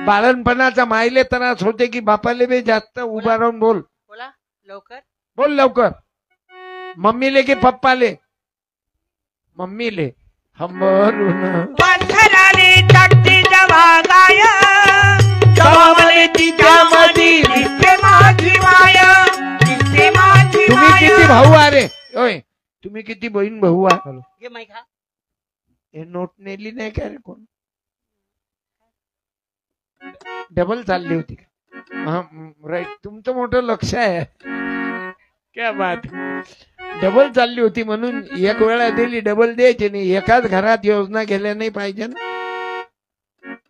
बाळणपणाचा मायले त्रास होते की बापाले बे जास्त. उभा राहून बोल.
बोला लवकर.
बोल लवकर. मम्मीले की पप्पाले? मम्मीले. हंबरून
पाथराले टाकते जेव्हा गाय. तेव्हा मला तिच्या मधी दिसते माझी माया. दिसते माझी
तुम्ही
माया.
किती भाऊ अरे ओय तुम्ही किती बहीण भाऊ आहे?
घे माईक. हा
हे नोट नेली नाही का रे कोण? डबल चालली होती का? हा राईट. तुमचं मोठं लक्ष आहे. क्या बात. डबल चालली होती म्हणून एक वेळा दिली डबल द्यायची नाही. एकाच घरात योजना गेल्या नाही पाहिजे ना.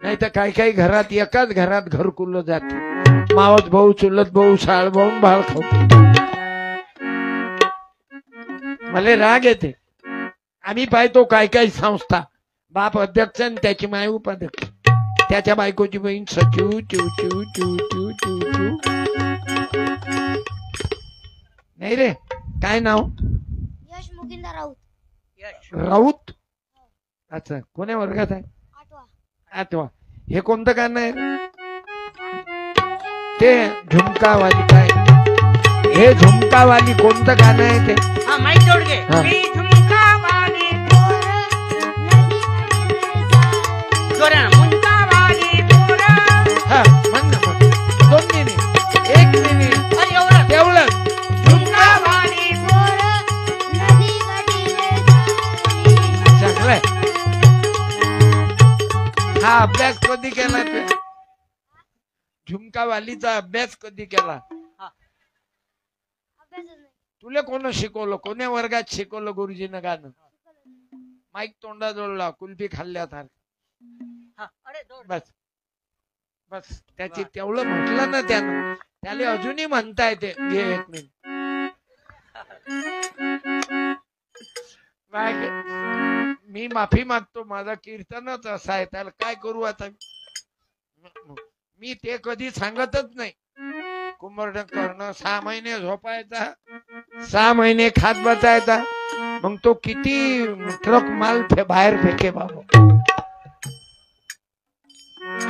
नाही तर काही काही घरात एकाच घरात घरकुल जाते. मावस भाऊ चुलत भाऊ साळ भाऊ बाळ खाऊ. मला राग येते. आम्ही पाहतो काय काय संस्था बाप अध्यक्ष आणि त्याची माय उपाध्यक्ष. त्याच्या बायकोची बहीण सचिव चिव चिव चिव चिव चिव चिव. नाही रे काय नाव?
यश मुकिंदा राऊत.
यश.
राऊत. अच्छा, कोण्या वर्गात आहे?
8वा.
8वा. हे कोणतं गाणं आहे? ते झुमकावाली काय? हे झुमकावाली कोणतं गाणं आहे ते?
हा माईक जोड घे.
हा.
मी झुमकावाली जोरानं मुंकावाली पोरं.
हा म्हण ना म्हण. 2 मिनिट 1 मिनिट
अरे एवढं
तेवढं.
झुमकावाली
चांगलंय. हा अभ्यास कधी केला ते? झुमकावालीचा अभ्यास कधी केला?
अभ्यासच नाही.
तुला कोण शिकवलं? कोण्या वर्गात शिकवलं गुरुजीनं गाणं? माईक तोंडा जोडला, कुल्फी खाल्ल्यात.
हा, अरे जोड.
बस बस त्याची तेवढं म्हटलं ना त्यानं, त्याला अजूनही म्हणता येते. घे 1 मिनिट. मी माफी मागतो, माझा कीर्तनच असा आहे, त्याला काय करू आता. मी ते कधी सांगतच नाही. कुंभर्ड करणं, 6 महिने झोपायचा, 6 महिने खात बसायचा, मग तो किती ट्रक माल बाहेर फेके बाबा.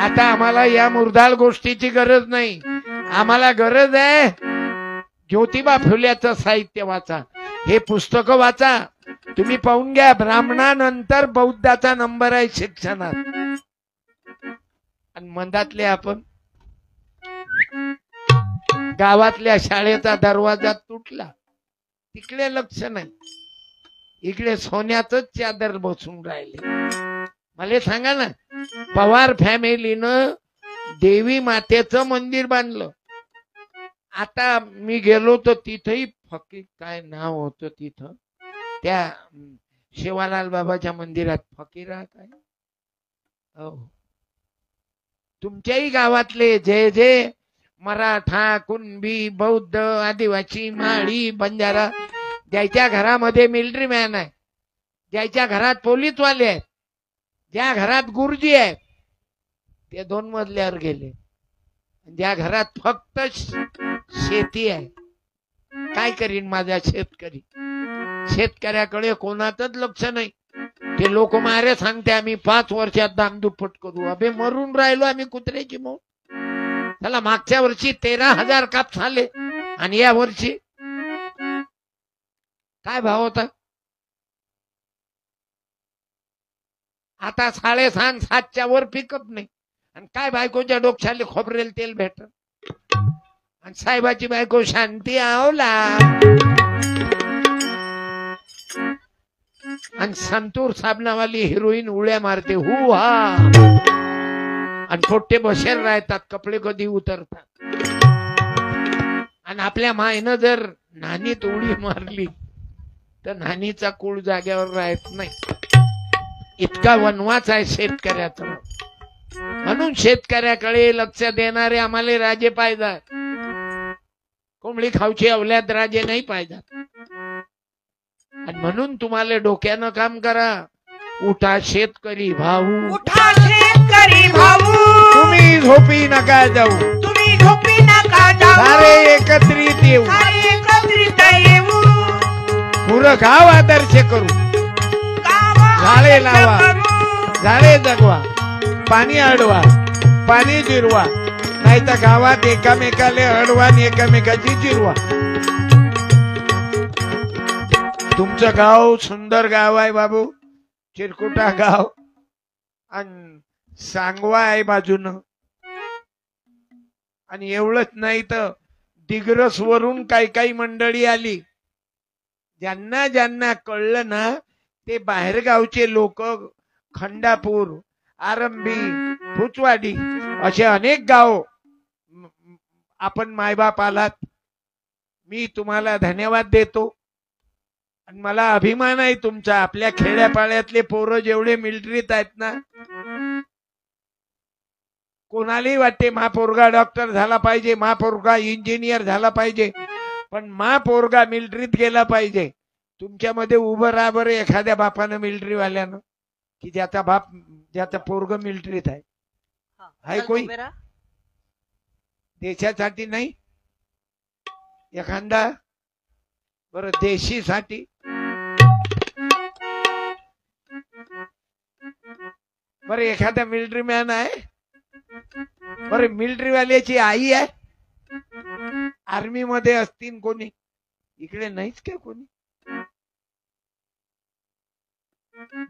आता आम्हाला या मुरदाळ गोष्टीची गरज नाही. आम्हाला गरज आहे ज्योतिबा फुल्याचं साहित्य वाचा. हे पुस्तक वाचा. तुम्ही पाहून घ्या, ब्राह्मणानंतर बौद्धाचा नंबर आहे शिक्षणात. आणि मंदातले आपण गावातल्या शाळेचा दरवाजा तुटला, तिकडे लक्ष नाही, इकडे सोन्याच चादर बसून राहिले. मला सांगा ना, पवार फॅमिलीनं देवी मातेचं मंदिर बांधलं. आता मी गेलो तर तिथंही फकीर, काय नाव होतं तिथं, त्या शिवालाल बाबाच्या मंदिरात फकीरा काय. हो, तुमच्याही गावातले जे जे मराठा, कुणबी, बौद्ध, आदिवासी, माळी, बंजारा, ज्याच्या घरामध्ये मिलिटरी मॅन आहे, ज्याच्या घरात पोलीसवाले आहेत, ज्या घरात गुरुजी आहेत, ते 2 मजल्यावर गेले. ज्या घरात फक्त शेती आहे, काय करीन माझा शेतकरी? शेतकऱ्याकडे कोणाचंच लक्ष नाही. ते लोक मारे सांगते आम्ही 5 वर्षात दामदुप्पट करू. अबे मरून राहिलो आम्ही कुत्र्याची मौत. त्याला मागच्या वर्षी 13,000 काप झाले आणि या वर्षी काय भाव होता? आता 6.5 7च्या वर पिकअप नाही. आणि काय बायकोच्या डोक्याला खोबरेल तेल भेट, आणि साहेबाची बायको शांती आवला, आणि संतूर साबणावाली हिरोईन उड्या मारते हु हा, आणि पोट्टे बसेल राहतात, कपडे कधी उतरतात. आणि आपल्या मायनं जर नानीत उडी मारली तर नानीचा कुळ जाग्यावर राहत नाही. इतका वनवास आहे शेतकऱ्याचा. म्हणून शेतकऱ्याकडे लक्ष देणारे आम्हाला राजे पाहिजे. कोंबडी खाऊची अवल्यात राजे नाही पाहिजे. आणि म्हणून तुम्हाला डोक्यानं काम करा. उठा शेतकरी भाऊ,
उठा शेतकरी भाऊ,
तुम्ही झोपी नका जाऊ,
तुम्ही झोपी नका जाऊ,
सारे एकत्रित येऊ,
सारे एकत्रित येऊ,
पुरं गाव आदर्श करू. झाडे लावा, झाडे जगवा, पाणी अडवा, पाणी जिरवा, नाही तर गावात एकामेकाला अडवा आणि एकामेकाची जिरवा. तुमचं गाव सुंदर गाव आहे बाबू, चिरकुटा गाव, आणि सांगवा आहे बाजूनं. आणि एवढंच नाही तर दिग्रस वरून काही काही मंडळी आली. ज्यांना ज्यांना कळलं ना, ते बाहेरगावचे लोक, खंडापूर, आरंभी, फुचवाडी असे अनेक गाव आपण मायबाप आलात. मी तुम्हाला धन्यवाद देतो. आणि मला अभिमान आहे तुमचा. आपल्या खेड्यापाड्यातले पोरं जेवढे मिलिटरीत आहेत ना, कोणालाही वाटते महापोरगा डॉक्टर झाला पाहिजे, महापोरगा इंजिनियर झाला पाहिजे, पण महापोरगा मिलिटरीत गेला पाहिजे. तुमच्यामध्ये उभं राहा बरं एखाद्या बापानं मिलिटरी वाल्यानं, की ज्याचा बाप, ज्याचा पोरग मिलिटरीत आहे. हाय कोई देशासाठी नाही, एखादा बरं देशीसाठी. बरं एखादा मिलिटरी मॅन आहे, बरं मिलिटरी वाल्याची आई आहे, आर्मी मध्ये असतील कोणी, इकडे नाहीच का कोणी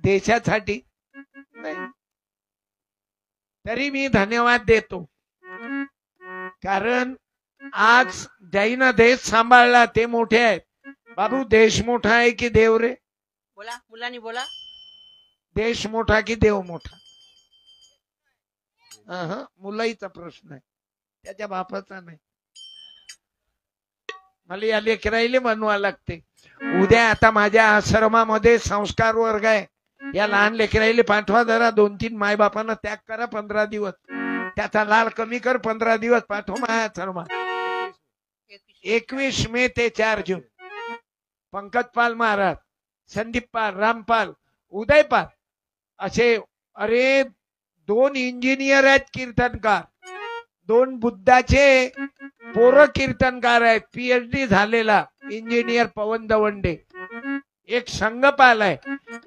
देशासाठी नाही. तरी मी धन्यवाद देतो, कारण आज ज्याईनं देश सांभाळला ते मोठे आहेत. बाबू देश मोठा आहे की देव रे?
बोला मुलांनी बोला.
देश मोठा की देव मोठा? मुलाईचा प्रश्न आहे, त्याच्या बापाचा नाही. मला या लेकराईले म्हणवा लागते. उद्या आता माझ्या आश्रमामध्ये संस्कार वर्ग आहे, या लहान लेकराईले पाठवा जरा. 2-3 मायबापांना त्याग करा 15 दिवस, त्याचा लाल कमी कर. 15 दिवस पाठव माझ्या आश्रमात. 21 मे ते 4 जून पंकज पाल महाराज, संदीप पाल, रामपाल, उदय पाल असे. अरे 2 इंजिनियर आहेत कीर्तनकार, 2 बुद्धाचे पोरं कीर्तनकार आहेत, PhD झालेला इंजिनियर पवन दवंडे. एक संघपाल आहे,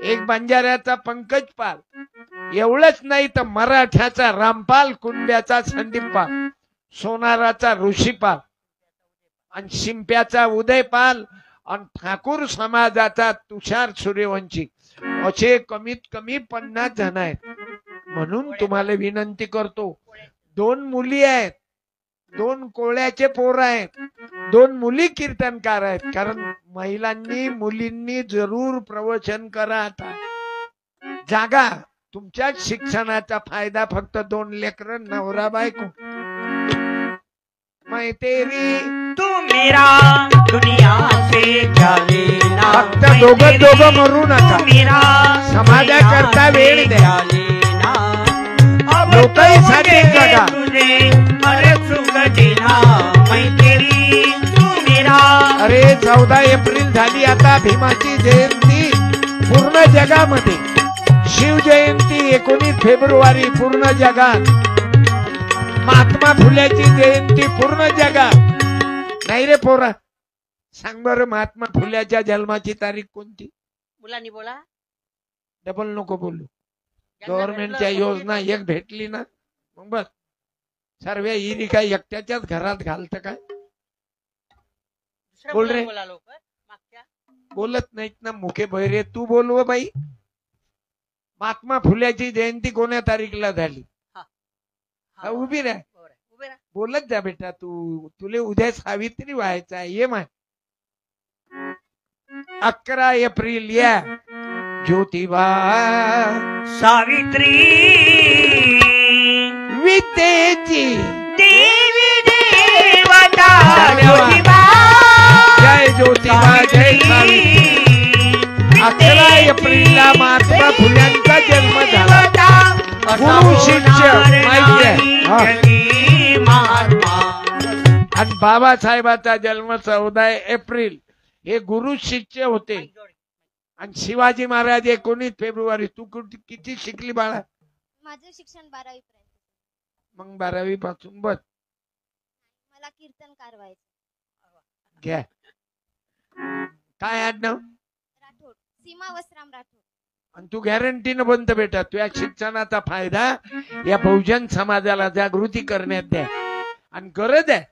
एक बंजाऱ्याचा पंकज पाल. एवढंच नाही तर मराठ्याचा रामपाल, कुंड्याचा संदीप पाल, सोनाराचा ऋषीपाल आणि शिंप्याचा उदयपाल आणि ठाकूर समाजाचा तुषार सूर्यवंशी. असे कमीत कमी 50 जण आहेत. म्हणून तुम्हाला विनंती करतो, 2 मुली आहेत, 2 कोळ्याचे पोर आहेत, 2 मुली कीर्तनकार आहेत. कारण महिलांनी मुलींनी जरूर प्रवचन करा. आता जागा तुमच्या शिक्षणाचा फायदा फक्त 2 लेकर नवरा बायको. मैं तेरी
तू मेरा दुनिया से क्या लेना,
फक्त दोघं मरू नका.
मेरा
समाजाकरता वेळ द्या. लोकांसाठी जगा.
तुझे अरे सुख देना, मैं तेरी तू मेरा.
अरे 14 एप्रिल झाली आता भीमाची जयंती पूर्ण जगामध्ये. शिव जयंती 19 फेब्रुवारी पूर्ण जगात. महात्मा फुल्याची जयंती पूर्ण जगात. नाही रे पोरा, सांग बरं महात्मा फुल्याच्या जन्माची तारीख कोणती?
मुलांनी बोला.
डबल नको बोलू. गव्हर्नमेंटच्या योजना एक भेटली ना मग बस. सर्व इरी काय एकट्याच्याच घरात घालत काय?
दुसऱ्या
बोल रे.
मुलांनी बोला लवकर. मागच्या
बोलत नाहीत ना मुखे बहिरे. तू बोलव बाई. महात्मा फुल्याची जयंती कोण्या तारीखला झाली?
हा,
उभी राह.
बरोबर आहे. उभे राहा.
बोलत जा बेटा. तू तुले उद्या सावित्री व्हायचा आहे. ये माय 11 एप्रिल या ज्योतिबा
सावित्री
विद्येची
देवी देवता
ज्योतिबा. जय ज्योतिबा, जय सावित्री. 11 एप्रिलला महात्मा फुल्यांचा जन्म झाला. गुरु शिष्य माहिती आहे. आणि बाबासाहेबाचा जन्म 14 एप्रिल. हे गुरु शिष्य होते. आणि शिवाजी महाराज 19 फेब्रुवारी. तू किती शिकली बाळा?
माझं शिक्षण 12वी पर्यंत.
मग 12वी पासून बस
मला कीर्तनकार व्हायचं.
घ्या. काय आडनाव?
राठोड, सीमा वसराम राठोड.
आणि तू गॅरंटीनं बनत बेटा. तुझ्या शिक्षणाचा फायदा या बहुजन समाजाला जागृती करण्यात द्या. आणि गरज आहे